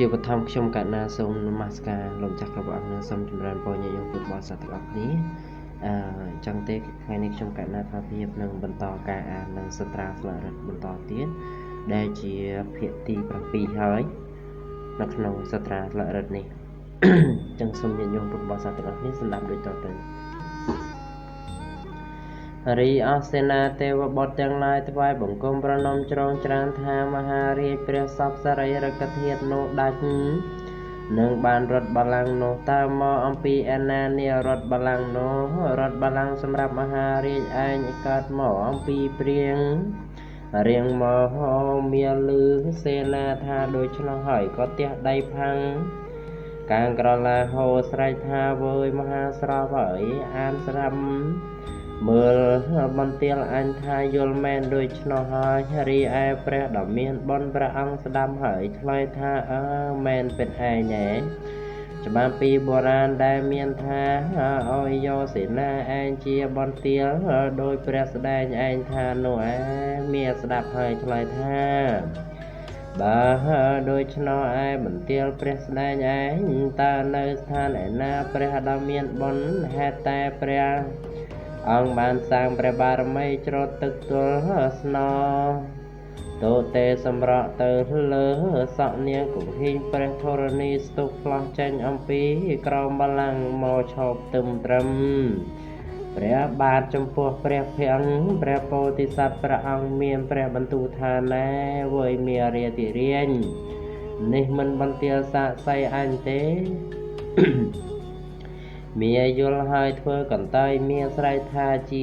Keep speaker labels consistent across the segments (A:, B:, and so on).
A: ជាបឋមខ្ញុំកណាសូមនមស្ការលោកចាស់គ្រប់អង្គនិងសូមចម្រើនពរញាតិញោមពុទ្ធបរិស័ទទាំងអស់គ្នាចឹងទេថ្ងៃនេះខ្ញុំកណាថាភាពនឹងបន្តការអាននៅសត្រាស្លរិទ្ធបន្តទៀតដែលជាភាគទី7ហើយនៅក្នុងសត្រាស្លរិទ្ធនេះចឹងសូមញាតិញោមពុទ្ធបរិស័ទទាំងអស់គ្នាស្ដាប់ដូចតទៅរីអសេនាទេវបុត្រទាំងឡាយថ្វាយបង្គំប្រណម្យច្រងច្រានថាមហារាជព្រះសពសរិរកធាតុនោះដាច់នឹងបានរត់បល្ល័ង្កនោះតើមកអំពីឯណានេះរត់បល្ល័ង្កនោះរត់បល្ល័ង្កសម្រាប់មហារាជឯងកើតមកអំពីព្រៀងរៀងមកមានលឺសេនាថាដូច្នោះហើយក៏ទះដៃផាំងកាងក្រឡាហោស្រែកថាវើយមហាស្រពហើយអានស្រាប់មើលបន្ទាលអញថាយល់មែនដូច្នោះហើយរីឯព្រះដ៏មានបុណ្យព្រះអង្គស្ដាប់ហើយឆ្លើយថាមែនពិតឯងច្បាប់ពីបុរាណដែលមានថាអោយយោសេនាឯងជាបន្ទាលដោយព្រះស្ដែងឯងថានោះមានស្ដាប់ហើយឆ្លើយថាបើដូច្នោះឯបន្ទាលព្រះស្ដែងឯងតើនៅស្ថានឯណាព្រះដ៏មានបុណ្យហេតុតែព្រះអង្គបានសាងព្រះបារមីច្រូតទឹកទល់ស្នទោទេសម្រក់ទៅលើសក់នាងគង្ហីងព្រះធរណីស្ទុះផ្លោះចេញអំពីក្រោមបល្ល័ង្កមកឈប់ទឹមត្រឹមព្រះបាទចំពោះព្រះភ័ង្កព្រះពោធិសត្វព្រះអង្គមានព្រះបន្ទូលថាណែវើយមារាតិរាញនេះមិនបន្ទាលសាកសីអញទេមាយល់ហើយធ្វើកន្តើយមានស្រែកថាជា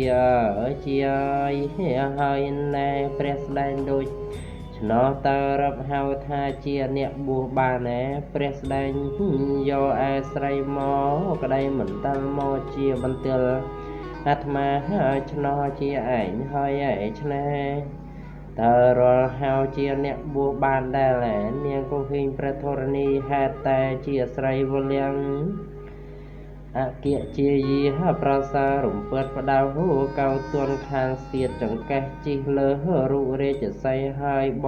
A: ហើយណែព្រះស្ដែងដូចឆ្នោតើរឹបហៅថាជាអ្នកបួសបានព្រះស្ដែងយកឯស្រីមកក្តីមិនតាល់មកជាបន្ទាល់អាត្មាឆ្នោជាឯងហើយឆ្នេតើរាល់ហៅជាអ្នកបួសបានដែរនាងគង្ហីងព្រះធរណីហេតុតែជាស្រីវលៀងអគិជាយីប្រសារំពើតផ្ដៅកៅទួនខាងសៀតចង្កេះជីកលើរូបរាជសីហើយប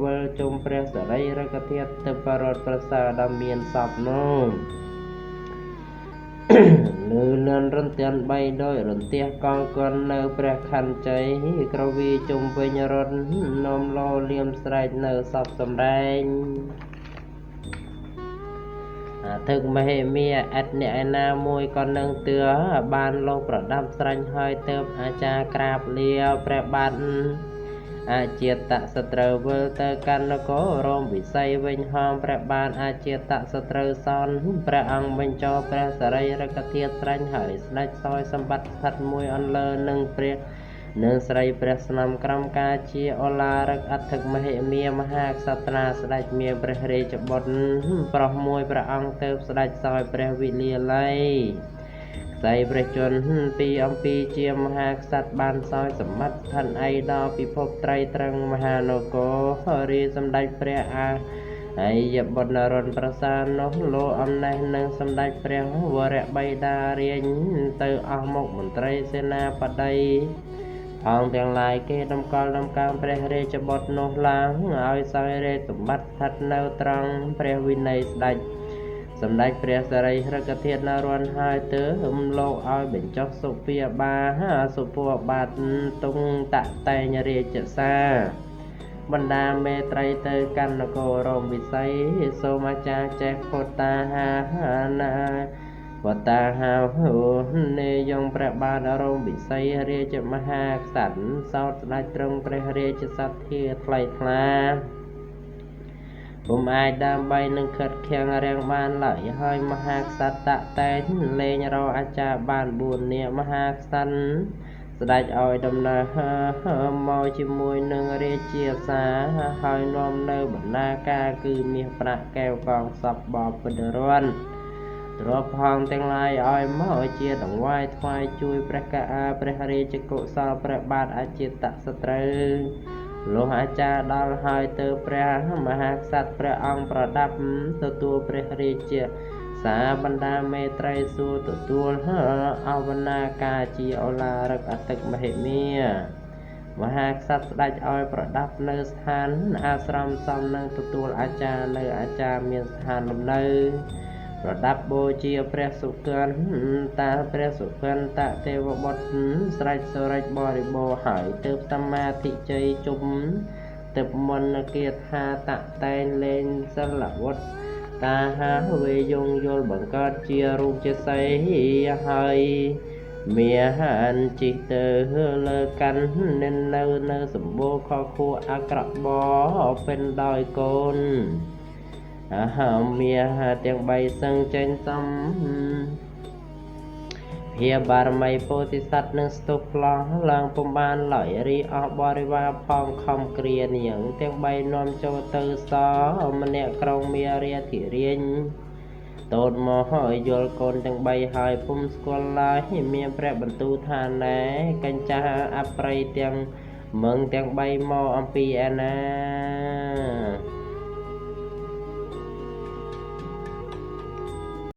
A: វិលជុំព្រះសរិរកធាតុទៅបរតប្រសាដ៏មានសពនោះលឺលឿនរន្ទាន់បីដោយរន្ទះកងកននៅព្រះខណ្ឌជ័យក្រវីជុំវិញរត់នំលោលៀមស្រែកនៅសពសម្រែងទឹកមហិមាអត្តអ្នកឯណាមួយក៏នឹងទឿបានលោកប្រដាប់ស្រាញ់ហើយទៅអាចារ្យក្រាបលាព្រះបាទអាជាតសត្រូវវិលទៅកាន់នគររោមវិស័យវិញហោមព្រះបាទអាជាតសត្រូវសនព្រះអង្គបញ្ចោព្រះសរិរកធាតុស្រាញ់ហើយស្ដេចសោយសម្បត្តិស្ថិតមួយអន្លើនឹងព្រះនឹងស្រីព្រះស្នំក្រមការជាអូឡារឹកអធិកមហិមាមហាក្សត្រាស្ដេចមានព្រះរាជបុត្រប្រុសមួយព្រះអង្គទៅស្ដេចសោយព្រះវិលាល័យស្ដីព្រះជន្មពីអំពីជាមហាក្សត្របានសោយសម្បត្តិស្ថិតឯដល់ពិភពត្រីត្រឹងមហានគររាជសម្ដេចព្រះហើយបុត្រនរណប្រសានោះលោអំណេះនឹងសម្ដេចព្រះវរបិតារាញទៅអស់មុខមន្ត្រីសេនាបតីអង្គទាំងឡាយគេតម្កល់ដំកើងព្រះរាជបុត្រនោះឡើងឲ្យសោយរាជសម្បត្តិស្ថិតនៅត្រង់ព្រះវិន័យស្ដេចសម្ដេចព្រះសរិរកធាតុនរណហើយទើបលោកឲ្យបញ្ចុះសុភាបាទទុងតតែងរាជសារបណ្ដាមេត្រីទៅកាន់នគររោមវិស័យសូមអាចារ្យចេះពុទ្តាហាណាវតាហានេយងព្រះបាទរោមវិស័យរាជមហាក្សត្រសោតស្ដេចត្រង់ព្រះរាជសទ្ធាថ្លៃថ្លាពុំអាចដើម្បីនឹងខិតខាំងរាំងបានឡើយហើយមហាក្សត្រតតែលេងរកអាចារ្យបាន4នាក់មហាក្សត្រស្ដេចឲ្យដំណើរមកជាមួយនឹងរាជាសាហើយនាំនៅបណ្ណាការគឺមាសប្រាក់កែវកងសពបពិតរ័នទ្រព្យផងទាំងឡាយឲ្យមកជាដង្វាយថ្វាយជួយព្រះរាជកុសលព្រះបាទអាជាតសត្រូវលោកអាចារ្យដល់ហើយទៅព្រះមហាក្សត្រព្រះអង្គប្រដាប់ទទួលព្រះរាជាសាបណ្ដាមេត្រីសួរទទួលអវនាការជាអូឡារឹកអតិកមហិមា មហាក្សត្រស្ដេចឲ្យប្រដាប់នៅស្ថានអាស្រមសមនឹងទទួលអាចារ្យនៅអាចារ្យមានស្ថានលំនៅប្រដាប់បូជាព្រះសុគន្ធព្រះសុគន្ធទេវបុត្រស្រេចសុរិចបរិបូរណ៍ហើយទើបសមាធិជ័យជុំទើបមន្តគាថាតតែងលេងសិលវត្តតាហាវេយងយល់បង្កើតជារូបជាសីហើយមានហានជីទៅលើកាន់និននៅសម្បូរខខួអក្រក់បពេញដោយកូនមានទាំងបីសឹងចេញសំភាបារមីពោធិសត្វនឹងស្ទុះផ្លោះឡើងពុំបានឡើយរីអស់បរិវារផងខំគ្រានាងទាំងបីនាំចូលទៅសម្នាក់ក្រុងមារាធិរាញតូនមកហើយយល់កូនទាំងបីហើយពុំស្គាល់ឡើយមានព្រះបន្ទូលថាណែកញ្ចាអប្រិយទាំងមឹងទាំងបីមកអំពីឯណា